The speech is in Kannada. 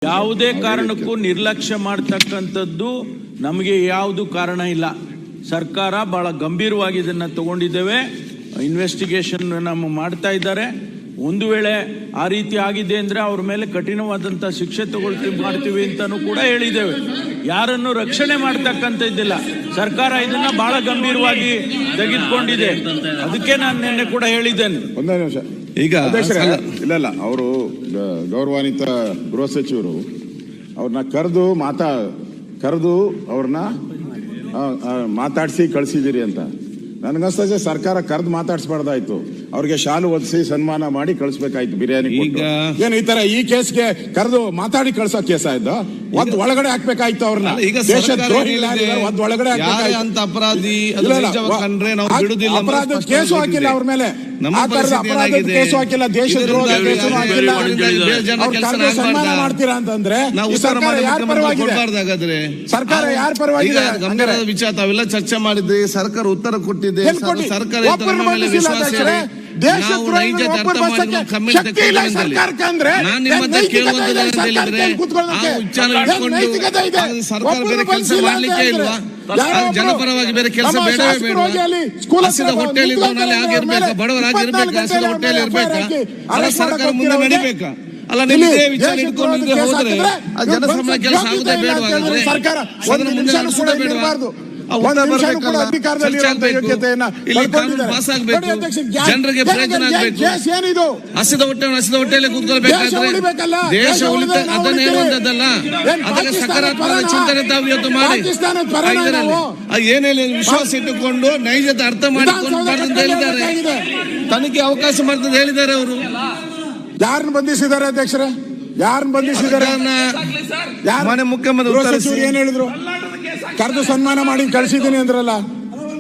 ಯಾವುದೇ ಕಾರಣಕ್ಕೂ ನಿರ್ಲಕ್ಷ್ಯ ಮಾಡತಕ್ಕಂಥದ್ದು ನಮಗೆ ಯಾವುದು ಕಾರಣ ಇಲ್ಲ. ಸರ್ಕಾರ ಬಹಳ ಗಂಭೀರವಾಗಿ ಇದನ್ನು ತಗೊಂಡಿದ್ದೇವೆ. ಇನ್ವೆಸ್ಟಿಗೇಷನ್ ನಮ್ಮ ಮಾಡ್ತಾ ಇದ್ದಾರೆ. ಒಂದು ವೇಳೆ ಆ ರೀತಿ ಆಗಿದೆ ಅಂದರೆ ಅವ್ರ ಮೇಲೆ ಕಠಿಣವಾದಂಥ ಶಿಕ್ಷೆ ಮಾಡ್ತೀವಿ ಅಂತಲೂ ಕೂಡ ಹೇಳಿದ್ದೇವೆ. ಯಾರನ್ನು ರಕ್ಷಣೆ ಮಾಡ್ತಕ್ಕಂಥದ್ದಿಲ್ಲ. ಸರ್ಕಾರ ಇದನ್ನ ಬಹಳ ಗಂಭೀರವಾಗಿ ತೆಗೆದುಕೊಂಡಿದೆ. ಅದಕ್ಕೆ ನಾನು ನಿನ್ನೆ ಕೂಡ ಹೇಳಿದ್ದೇನೆ. ಒಂದೇ ನಿಮಿಷ. ಈಗ ಇಲ್ಲ ಅವರು ಗೌರವಾನ್ವಿತ ಗೃಹ ಸಚಿವರು ಅವ್ರನ್ನ ಕರೆದು ಅವ್ರನ್ನ ಮಾತಾಡಿಸಿ ಕಳಿಸಿದಿರಿ ಅಂತ ನನಗನ್ಸ್ತದೆ. ಸರ್ಕಾರ ಕರೆದು ಮಾತಾಡಿಸ್ಬಾರ್ದಾಯ್ತು, ಅವ್ರಿಗೆ ಶಾಲು ಒದಿಸಿ ಸನ್ಮಾನ ಮಾಡಿ ಕಳಿಸ್ಬೇಕಾಯ್ತು. ಬಿರಿಯಾನಿ ಏನು ಈ ತರ ಈ ಕೇಸ್ಗೆ ಕರೆದು ಮಾತಾಡಿ ಕಳ್ಸೋ ಕೇಸ ಇದ್ದು ಒಂದ್ ಒಳಗಡೆ ಹಾಕ್ಬೇಕಾಯ್ತು ಅವ್ರನ್ನ. ಒಳಗಡೆ ಅಪರಾಧಿ ಅಪರಾಧ ಕೇಸು ಹಾಕಿಲ್ಲ ಅವ್ರ ಮೇಲೆ, ಅಪರಾಧ ಕೇಸು ಹಾಕಿಲ್ಲ, ದೇಶದ್ರೋಹ ಕೇಸು ಹಾಕಿಲ್ಲ. ಸನ್ಮಾನ ಮಾಡ್ತೀರಾ ಅಂತಂದ್ರೆ ಸರ್ಕಾರ ಯಾರ ಪರವಾಗಿದೆ? ಸರ್ಕಾರ ಯಾರ ಪರವಾಗಿದೆ ವಿಚಾರ ತಾವೆಲ್ಲ ಚರ್ಚೆ ಮಾಡಿದ್ರಿ, ಸರ್ಕಾರ ಉತ್ತರ ಕೊಟ್ಟಿದೆ. ಸರ್ಕಾರ ಸರ್ಕಾರ ಬೇರೆ ಕೆಲಸ ಮಾಡ್ಲಿಕ್ಕೆ ಇಲ್ವಾ? ಜನಪರವಾಗಿ ಬೇರೆ ಕೆಲಸ ಬೇಡವೇ ಬೇಡ? ಹಸಿದ ಹೊಟ್ಟೆಯಲ್ಲಿ ಆಗಿರ್ಬೇಕಾ? ಬಡವರಾಗಿರ್ಬೇಕಾ? ಹಸಿದ ಹೊಟ್ಟೆಯಲ್ಲಿ ಇರ್ಬೇಕಾ? ಅಲ್ಲ ಸರ್ಕಾರ ಮುಂದೆ ನಡಿಬೇಕಾ? ಅಲ್ಲ ನಿಮ್ಮದೇ ವಿಚಾರ ಇಟ್ಕೊಂಡು ಹೋದ್ರೆ ಜನಸಂಬಳ ಕೆಲಸ ಆಗುದೇ ಬೇಡವಾದ್ರೆ ಸದನ ಮುಂದೆ ನಡೆಸೋದೇ ಬೇಡವಾ? ಜನರಿಗೆ ಪ್ರಯೋಜನ ಆಗಬೇಕು. ಹಸಿದ ಹೊಟ್ಟೆಯಲ್ಲಿ ಕೂತ್ಕೊಳ್ಬೇಕಾದ್ರೆ ದೇಶ ಉಳಿತ ಅದನ್ನೇ ಒಂದಲ್ಲ, ಅದಕ್ಕೆ ಸಕಾರಾತ್ಮಕ ಚಿಂತನೆ ತಾವು ಇವತ್ತು ಮಾಡಿ ಏನೇನು ವಿಶ್ವಾಸ ಇಟ್ಟುಕೊಂಡು ನೈಜತೆ ಅರ್ಥ ಮಾಡಿಕೊಂಡು ಅಂತ ಹೇಳಿದ್ದಾರೆ. ತನಿಖೆ ಅವಕಾಶ ಮಾಡ್ತಂತ ಹೇಳಿದ್ದಾರೆ. ಅವರು ಯಾರನ್ನು ಬಂಧಿಸಿದ್ದಾರೆ ಅಧ್ಯಕ್ಷರೇ? ಯಾರನ್ನು ಬಂಧಿಸಿದ್ದಾರೆ? ಮನೆ ಮುಖ್ಯಮಂತ್ರಿ ಏನ್ ಹೇಳಿದ್ರು? ಕರೆದು ಸನ್ಮಾನ ಮಾಡಿ ಕಳಿಸಿದ್ದೀನಿ ಅಂದ್ರಲ್ಲ.